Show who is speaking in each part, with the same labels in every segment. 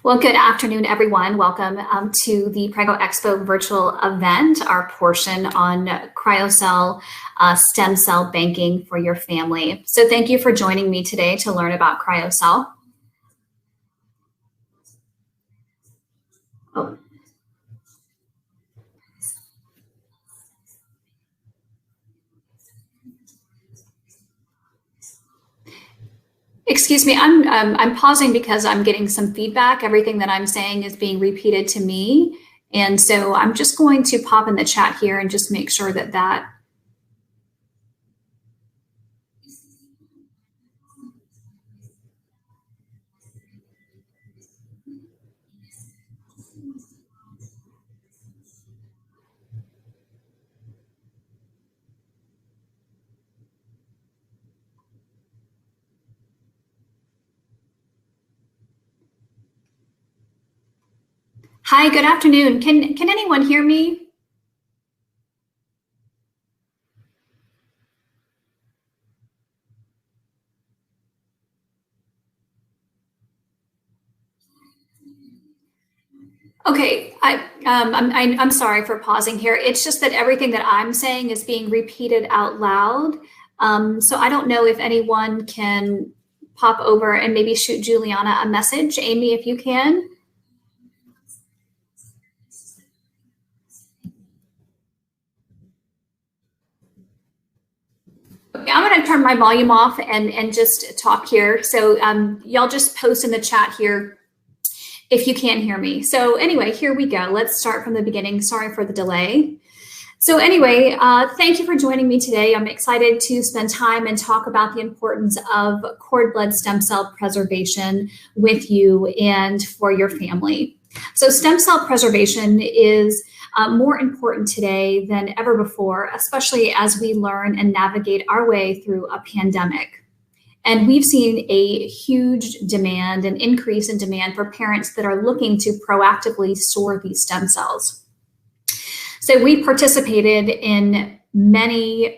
Speaker 1: Well, good afternoon, everyone. Welcome to the Cryo Expo virtual event, our portion on Cryo-Cell stem cell banking for your family. So thank you for joining me today to learn about Cryo-Cell. Oh. Excuse me, I'm pausing because I'm getting some feedback. Everything that I'm saying is being repeated to me. And so I'm just going to pop in the chat here and just make sure that Hi, good afternoon. Can anyone hear me? Okay, I'm sorry for pausing here. It's just that everything that I'm saying is being repeated out loud. So I don't know if anyone can pop over and maybe shoot Juliana a message. Amy, if you can. Okay, I'm going to turn my volume off and just talk here. So y'all just post in the chat here if you can hear me. So anyway, here we go. Let's start from the beginning. Sorry for the delay. So anyway, thank you for joining me today. I'm excited to spend time and talk about the importance of cord blood stem cell preservation with you and for your family. So stem cell preservation is more important today than ever before, especially as we learn and navigate our way through a pandemic. And we've seen a huge demand, an increase in demand for parents that are looking to proactively store these stem cells. So we participated in many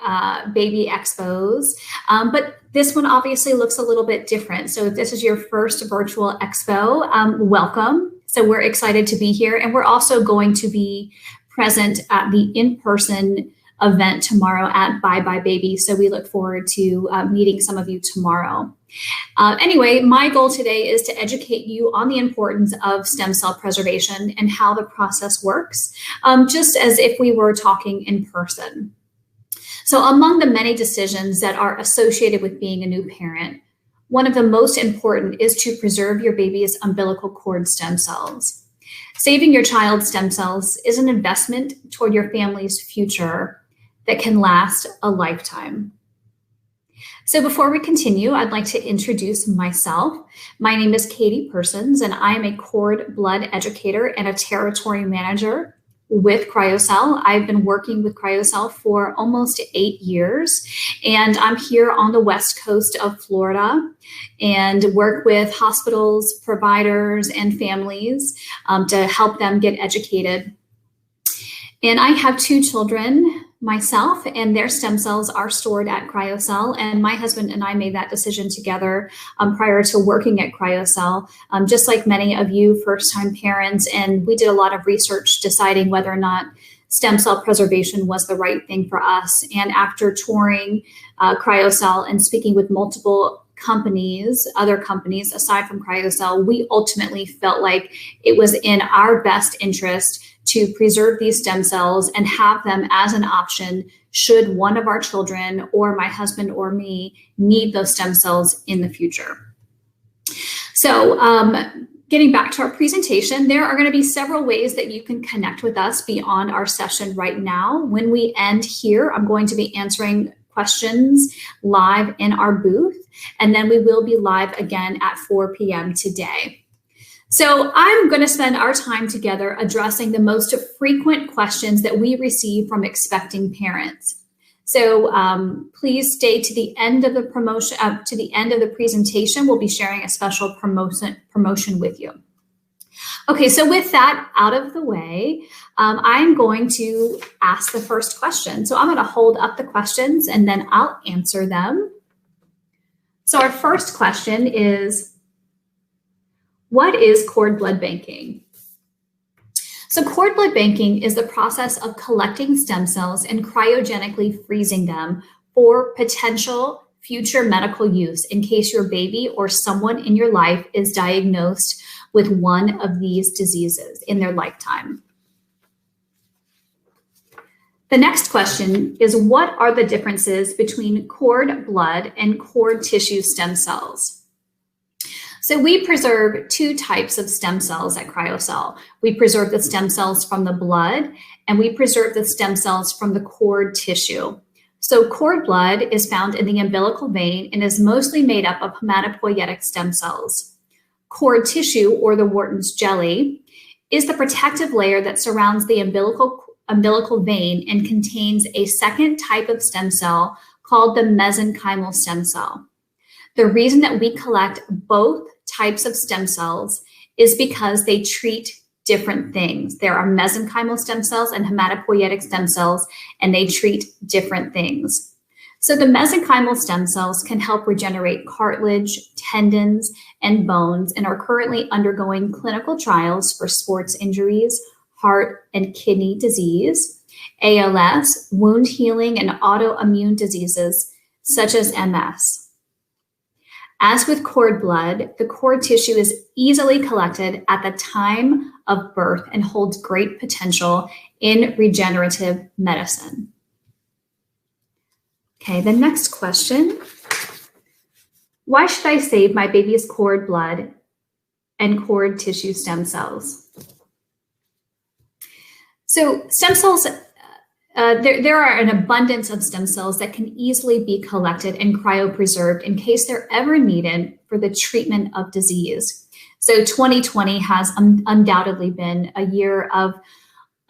Speaker 1: baby expos, but this one obviously looks a little bit different. So if this is your first virtual expo, welcome. So we're excited to be here, and we're also going to be present at the in-person event tomorrow at Bye Bye Baby. So we look forward to meeting some of you tomorrow. Anyway, my goal today is to educate you on the importance of stem cell preservation and how the process works, just as if we were talking in person. So among the many decisions that are associated with being a new parent, one of the most important is to preserve your baby's umbilical cord stem cells. Saving your child's stem cells is an investment toward your family's future that can last a lifetime. So before we continue, I'd like to introduce myself. My name is Katie Persons, and I am a cord blood educator and a territory manager with Cryo-Cell. I've been working with Cryo-Cell for almost 8 years, and I'm here on the west coast of Florida and work with hospitals, providers, and families to help them get educated. And I have 2 children myself, and their stem cells are stored at Cryo-Cell, and my husband and I made that decision together prior to working at Cryo-Cell, just like many of you first-time parents, and we did a lot of research deciding whether or not stem cell preservation was the right thing for us. And after touring Cryo-Cell and speaking with multiple companies, other companies aside from Cryo-Cell, we ultimately felt like it was in our best interest to preserve these stem cells and have them as an option should one of our children or my husband or me need those stem cells in the future. So getting back to our presentation, there are going to be several ways that you can connect with us beyond our session right now. When we end here, I'm going to be answering questions live in our booth, and then we will be live again at 4 p.m. today. So I'm going to spend our time together addressing the most frequent questions that we receive from expecting parents. So please stay to the end of the presentation. We'll be sharing a special promotion with you. Okay, so with that out of the way, I'm going to ask the first question. So I'm going to hold up the questions and then I'll answer them. So our first question is, What is cord blood banking? So cord blood banking is the process of collecting stem cells and cryogenically freezing them for potential future medical use in case your baby or someone in your life is diagnosed with one of these diseases in their lifetime. The next question is, what are the differences between cord blood and cord tissue stem cells? So we preserve two types of stem cells at Cryo-Cell. We preserve the stem cells from the blood, and we preserve the stem cells from the cord tissue. So cord blood is found in the umbilical vein and is mostly made up of hematopoietic stem cells. Cord tissue, or the Wharton's jelly, is the protective layer that surrounds the umbilical vein and contains a second type of stem cell called the mesenchymal stem cell. The reason that we collect both types of stem cells is because they treat different things. There are mesenchymal stem cells and hematopoietic stem cells, and they treat different things. So the mesenchymal stem cells can help regenerate cartilage, tendons, and bones, and are currently undergoing clinical trials for sports injuries, heart and kidney disease, ALS, wound healing, and autoimmune diseases such as MS. As with cord blood, the cord tissue is easily collected at the time of birth and holds great potential in regenerative medicine. Okay, the next question. Why should I save my baby's cord blood and cord tissue stem cells? So stem cells, there are an abundance of stem cells that can easily be collected and cryopreserved in case they're ever needed for the treatment of disease. So 2020 has undoubtedly been a year of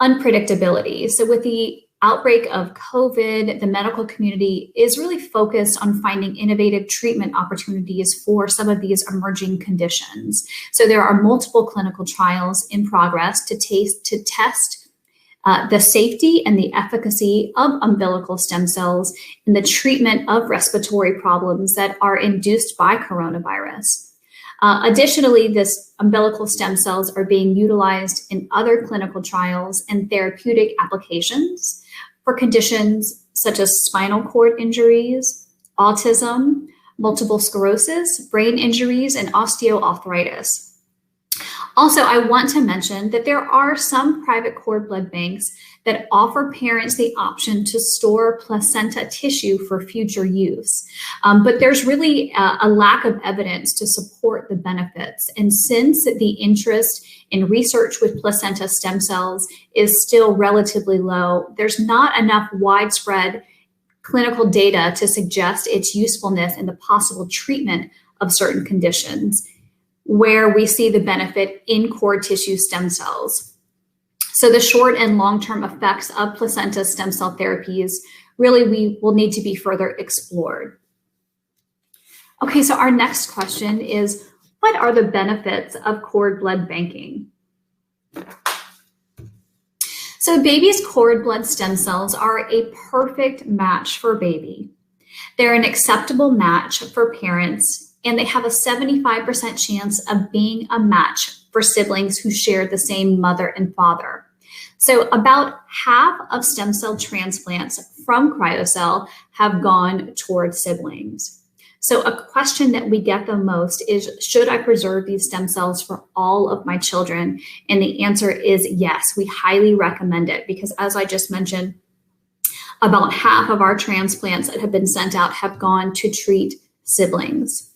Speaker 1: unpredictability. So with the outbreak of COVID, the medical community is really focused on finding innovative treatment opportunities for some of these emerging conditions. So there are multiple clinical trials in progress to test the safety and the efficacy of umbilical stem cells in the treatment of respiratory problems that are induced by coronavirus. Additionally, this umbilical stem cells are being utilized in other clinical trials and therapeutic applications for conditions such as spinal cord injuries, autism, multiple sclerosis, brain injuries, and osteoarthritis. Also, I want to mention that there are some private cord blood banks that offer parents the option to store placenta tissue for future use. But there's really a lack of evidence to support the benefits. And since the interest in research with placenta stem cells is still relatively low, there's not enough widespread clinical data to suggest its usefulness in the possible treatment of certain conditions where we see the benefit in cord tissue stem cells. So the short and long-term effects of placenta stem cell therapies really will need to be further explored. Okay, so our next question is, what are the benefits of cord blood banking? So baby's cord blood stem cells are a perfect match for baby. They're an acceptable match for parents, and they have a 75% chance of being a match for siblings who share the same mother and father. So about half of stem cell transplants from Cryo-Cell have gone towards siblings. So a question that we get the most is, should I preserve these stem cells for all of my children? And the answer is yes, we highly recommend it, because as I just mentioned, about half of our transplants that have been sent out have gone to treat siblings.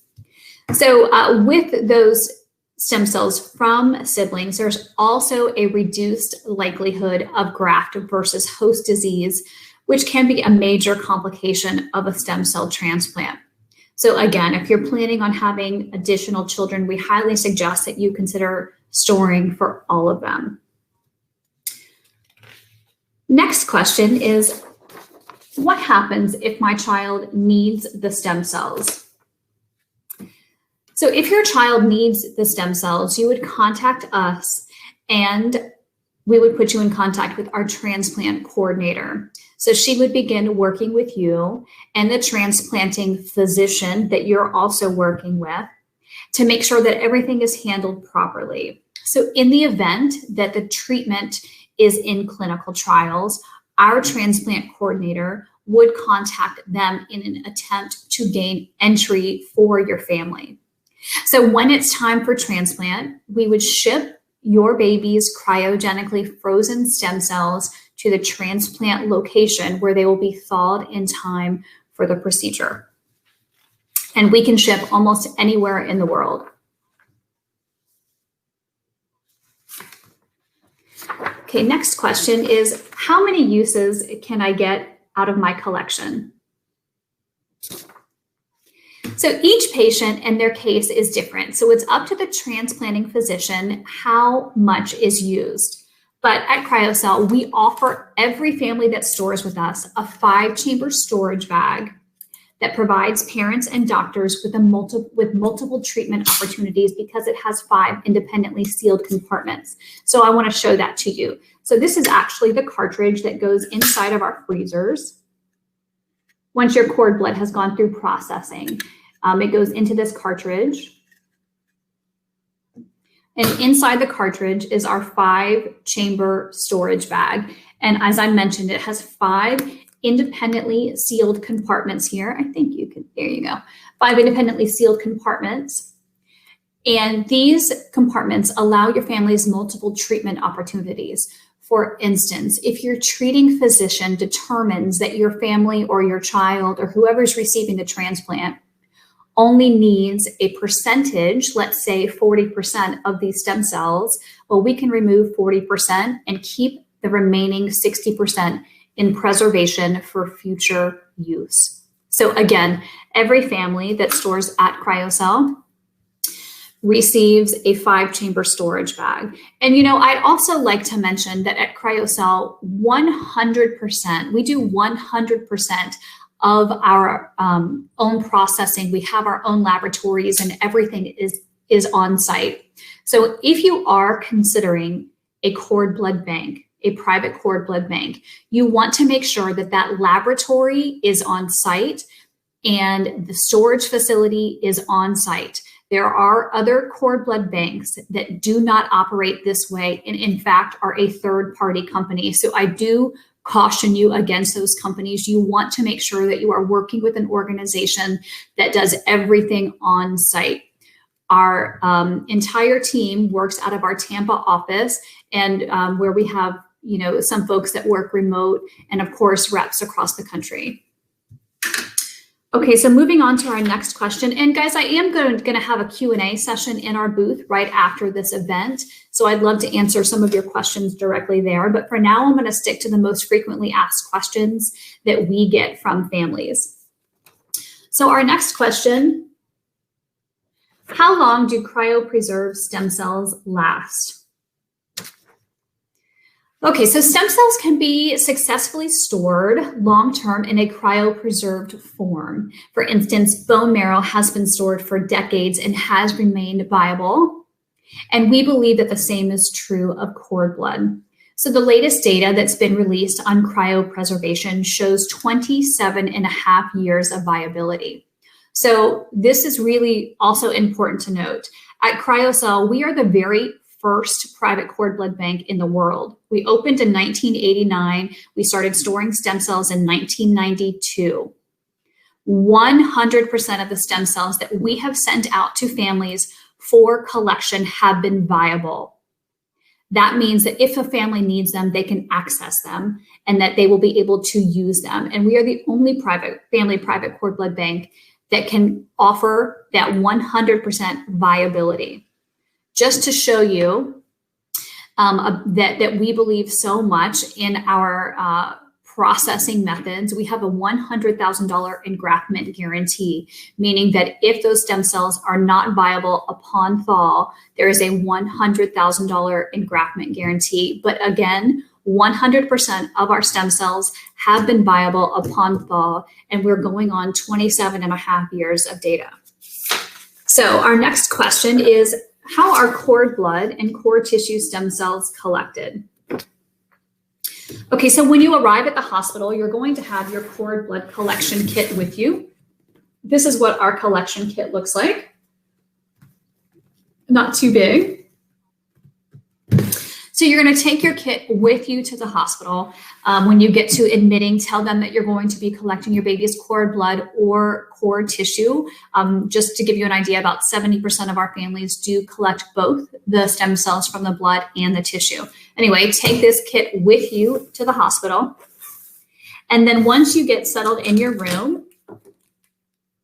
Speaker 1: So with those stem cells from siblings, there's also a reduced likelihood of graft versus host disease, which can be a major complication of a stem cell transplant. So again, if you're planning on having additional children, we highly suggest that you consider storing for all of them. Next question is, what happens if my child needs the stem cells? So if your child needs the stem cells, you would contact us and we would put you in contact with our transplant coordinator. So she would begin working with you and the transplanting physician that you're also working with. to make sure that everything is handled properly. So in the event that the treatment is in clinical trials, our transplant coordinator would contact them in an attempt to gain entry for your family. So when it's time for transplant, we would ship your baby's cryogenically frozen stem cells to the transplant location where they will be thawed in time for the procedure. And we can ship almost anywhere in the world. Okay, next question is, how many uses can I get out of my collection? So each patient and their case is different. So it's up to the transplanting physician how much is used. But at Cryo-Cell, we offer every family that stores with us a 5-chamber storage bag that provides parents and doctors with multiple treatment opportunities because it has 5 independently sealed compartments. So I want to show that to you. So this is actually the cartridge that goes inside of our freezers. Once your cord blood has gone through processing, it goes into this cartridge. And inside the cartridge is our 5-chamber storage bag. And as I mentioned, it has 5 independently sealed compartments here. I think you can, there you go. 5 independently sealed compartments. And these compartments allow your families multiple treatment opportunities. For instance, if your treating physician determines that your family or your child or whoever's receiving the transplant only needs a percentage, let's say 40% of these stem cells, well, we can remove 40% and keep the remaining 60% in preservation for future use. So again, every family that stores at Cryo-Cell receives a 5-chamber storage bag. And I'd also like to mention that at Cryo-Cell, 100%, we do 100% of our own processing. We have our own laboratories and everything is on site. So if you are considering a cord blood bank, a private cord blood bank, you want to make sure that that laboratory is on site and the storage facility is on site. There are other cord blood banks that do not operate this way and in fact are a third-party company. So I do caution you against those companies. You want to make sure that you are working with an organization that does everything on site. Our entire team works out of our Tampa office and where we have some folks that work remote and of course reps across the country. Okay, so moving on to our next question. And guys, I am going to have a Q&A session in our booth right after this event. So I'd love to answer some of your questions directly there. But for now, I'm going to stick to the most frequently asked questions that we get from families. So our next question, how long do cryopreserved stem cells last? Okay, so stem cells can be successfully stored long-term in a cryopreserved form. For instance, bone marrow has been stored for decades and has remained viable. And we believe that the same is true of cord blood. So the latest data that's been released on cryopreservation shows 27.5 years of viability. So this is really also important to note. At Cryo-Cell, we are the very first private cord blood bank in the world. We opened in 1989. We started storing stem cells in 1992. 100% of the stem cells that we have sent out to families for collection have been viable. That means that if a family needs them, they can access them and that they will be able to use them. And we are the only private cord blood bank that can offer that 100% viability. Just to show you that we believe so much in our processing methods, we have a $100,000 engraftment guarantee, meaning that if those stem cells are not viable upon thaw, there is a $100,000 engraftment guarantee. But again, 100% of our stem cells have been viable upon thaw, and we're going on 27.5 years of data. So our next question is, how are cord blood and cord tissue stem cells collected? Okay, so when you arrive at the hospital, you're going to have your cord blood collection kit with you. This is what our collection kit looks like. not too big. So you're going to take your kit with you to the hospital. When you get to admitting, tell them that you're going to be collecting your baby's cord blood or cord tissue. Just to give you an idea, about 70% of our families do collect both the stem cells from the blood and the tissue. Anyway, take this kit with you to the hospital. And then once you get settled in your room,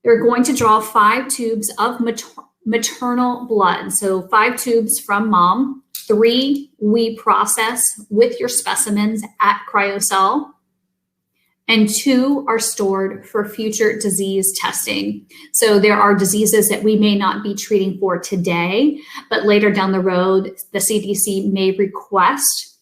Speaker 1: you're going to draw 5 tubes of maternal blood. So 5 tubes from mom. 3 we process with your specimens at Cryo-Cell, and 2 are stored for future disease testing. So there are diseases that we may not be treating for today, but later down the road, the CDC may request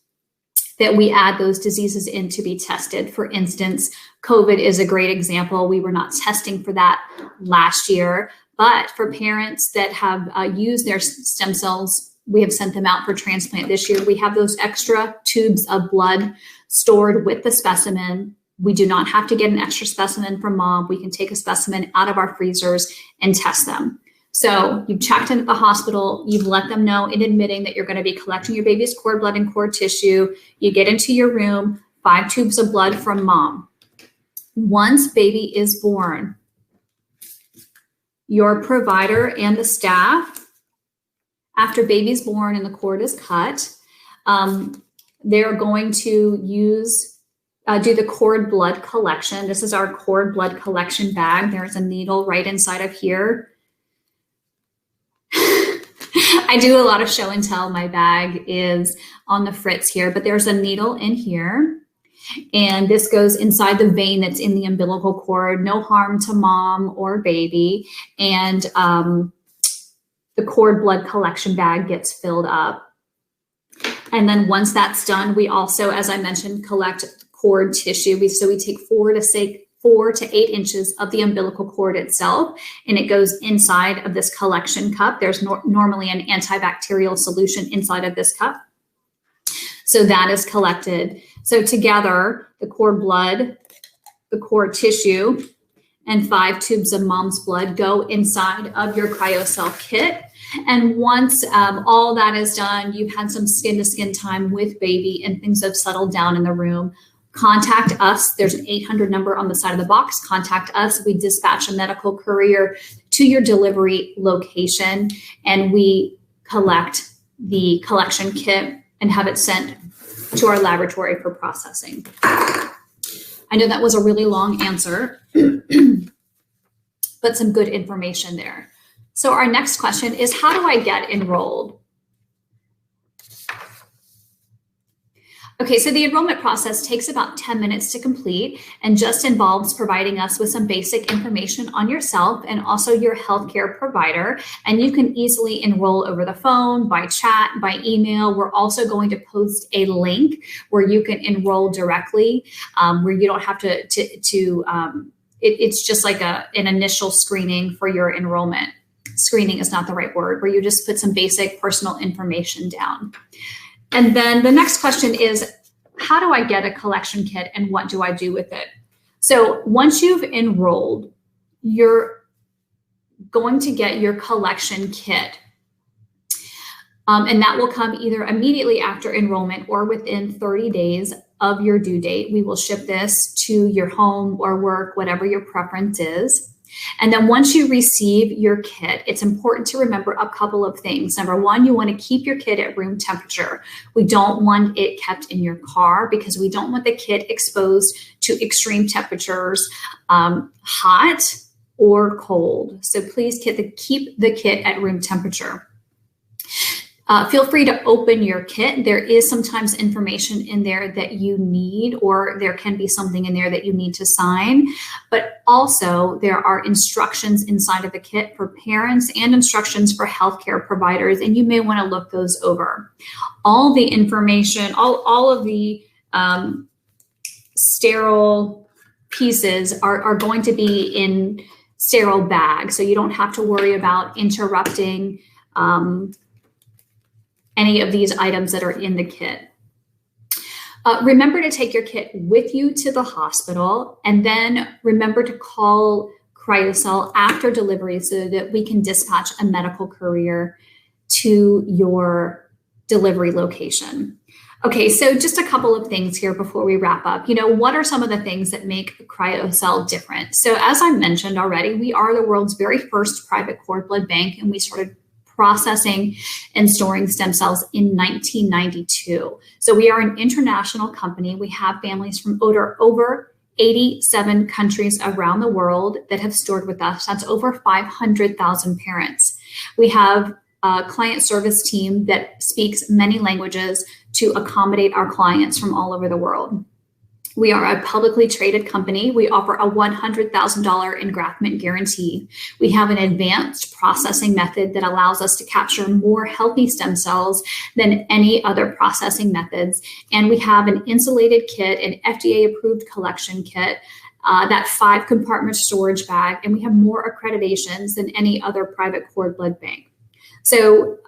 Speaker 1: that we add those diseases in to be tested. For instance, COVID is a great example. We were not testing for that last year, but for parents that have used their stem cells, we have sent them out for transplant this year. We have those extra tubes of blood stored with the specimen. We do not have to get an extra specimen from mom. We can take a specimen out of our freezers and test them. So you've checked in at the hospital. You've let them know in admitting that you're going to be collecting your baby's cord blood and cord tissue. You get into your room, 5 tubes of blood from mom. Once baby is born, your provider and the staff, after baby's born and the cord is cut, they're going to do the cord blood collection. This is our cord blood collection bag. There's a needle right inside of here. I do a lot of show and tell. My bag is on the fritz here, but there's a needle in here. And this goes inside the vein that's in the umbilical cord. No harm to mom or baby. And the cord blood collection bag gets filled up. And then once that's done, we also, as I mentioned, collect cord tissue. So we take 4 to 8 inches of the umbilical cord itself, and it goes inside of this collection cup. There's normally an antibacterial solution inside of this cup. So that is collected. So together, the cord blood, the cord tissue, and 5 tubes of mom's blood go inside of your Cryo-Cell kit. And once all that is done, you've had some skin-to-skin time with baby and things have settled down in the room, contact us. There's an 800 number on the side of the box. Contact us. We dispatch a medical courier to your delivery location, and we collect the collection kit and have it sent to our laboratory for processing. I know that was a really long answer, but some good information there. So our next question is, how do I get enrolled? Okay, so the enrollment process takes about 10 minutes to complete and just involves providing us with some basic information on yourself and also your healthcare provider. And you can easily enroll over the phone, by chat, by email. We're also going to post a link where you can enroll directly, where you don't have to it's just like an initial screening for your enrollment. Screening is not the right word, where you just put some basic personal information down. And then the next question is, how do I get a collection kit and what do I do with it? So once you've enrolled, you're going to get your collection kit. And that will come either immediately after enrollment or within 30 days of your due date. We will ship this to your home or work, whatever your preference is. And then once you receive your kit, it's important to remember a couple of things. Number one, you want to keep your kit at room temperature. We don't want it kept in your car because we don't want the kit exposed to extreme temperatures, hot or cold. So please keep the kit at room temperature. Feel free to open your kit. There is sometimes information in there that you need, or there can be something in there that you need to sign. But also there are instructions inside of the kit for parents and instructions for healthcare providers, and you may want to look those over. All the information, all of the sterile pieces are going to be in sterile bags, so you don't have to worry about interrupting any of these items that are in the kit. Remember to take your kit with you to the hospital, and then remember to call Cryo-Cell after delivery so that we can dispatch a medical courier to your delivery location. Okay, so just a couple of things here before we wrap up. What are some of the things that make Cryo-Cell different? So as I mentioned already, we are the world's very first private cord blood bank, and we started processing and storing stem cells in 1992. So we are an international company. We have families from over 87 countries around the world that have stored with us. That's over 500,000 parents. We have a client service team that speaks many languages to accommodate our clients from all over the world. We are a publicly traded company. We offer a $100,000 engraftment guarantee. We have an advanced processing method that allows us to capture more healthy stem cells than any other processing methods. And we have an insulated kit, an FDA-approved collection kit, that 5-compartment storage bag, and we have more accreditations than any other private cord blood bank. So,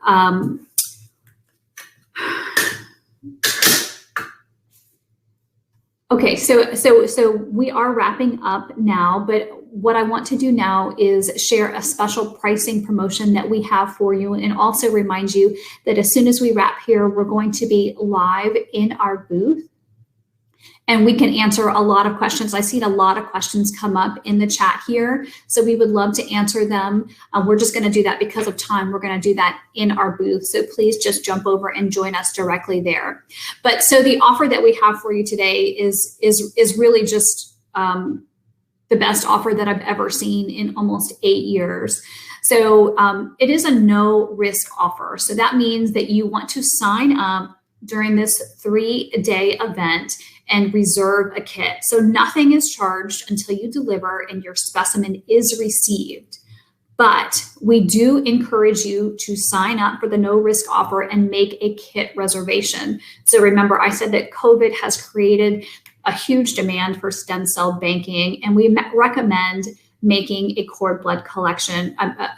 Speaker 1: okay, so we are wrapping up now, but what I want to do now is share a special pricing promotion that we have for you, and also remind you that as soon as we wrap here, we're going to be live in our booth, and we can answer a lot of questions. I've seen a lot of questions come up in the chat here, so we would love to answer them. We're just going to do that because of time. We're going to do that in our booth, so please just jump over and join us directly there. But so the offer that we have for you today is really just the best offer that I've ever seen in almost 8 years. So it is a no risk offer. So that means that you want to sign up during this 3-day event and reserve a kit. So nothing is charged until you deliver and your specimen is received. But we do encourage you to sign up for the no risk offer and make a kit reservation. So remember, I said that COVID has created a huge demand for stem cell banking, and we recommend making a cord blood collection, a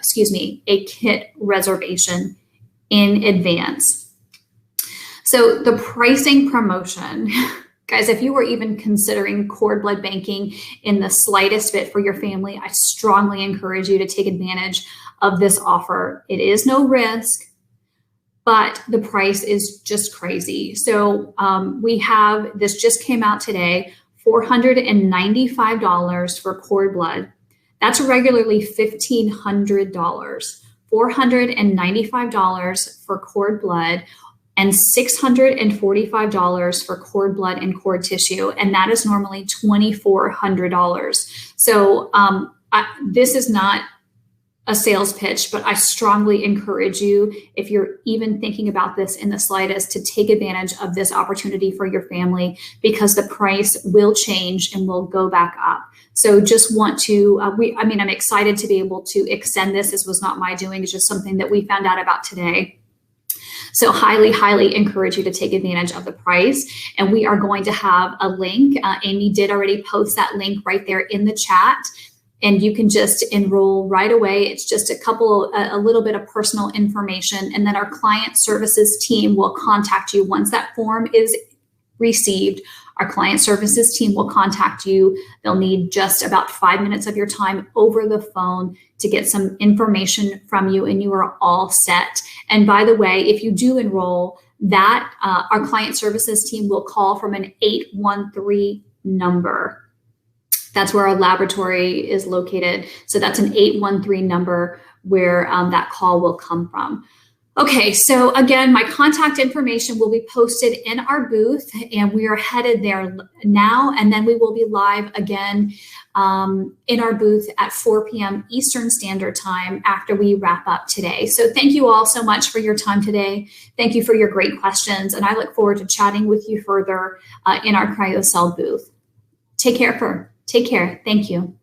Speaker 1: kit reservation in advance. So the pricing promotion, guys, if you were even considering cord blood banking in the slightest bit for your family, I strongly encourage you to take advantage of this offer. It is no risk, but the price is just crazy. So we have, this just came out today, $495 for cord blood. That's regularly $1,500. $495 for cord blood, and $645 for cord blood and cord tissue, and that is normally $2,400. So this is not a sales pitch, but I strongly encourage you, if you're even thinking about this in the slightest, to take advantage of this opportunity for your family, because the price will change and will go back up. So just want to, I'm excited to be able to extend this. This was not my doing, it's just something that we found out about today. So highly, highly encourage you to take advantage of the price. And we are going to have a link. Amy did already post that link right there in the chat, and you can just enroll right away. It's just a little bit of personal information, and then our client services team will contact you once that form is received. Our client services team will contact you. They'll need just about 5 minutes of your time over the phone to get some information from you, and you are all set. And by the way, if you do enroll, that our client services team will call from an 813 number. That's where our laboratory is located. So that's an 813 number where that call will come from. Okay, so again, my contact information will be posted in our booth, and we are headed there now, and then we will be live again in our booth at 4 p.m. Eastern Standard Time after we wrap up today. So thank you all so much for your time today. Thank you for your great questions, and I look forward to chatting with you further in our Cryo-Cell booth. Take care. Thank you.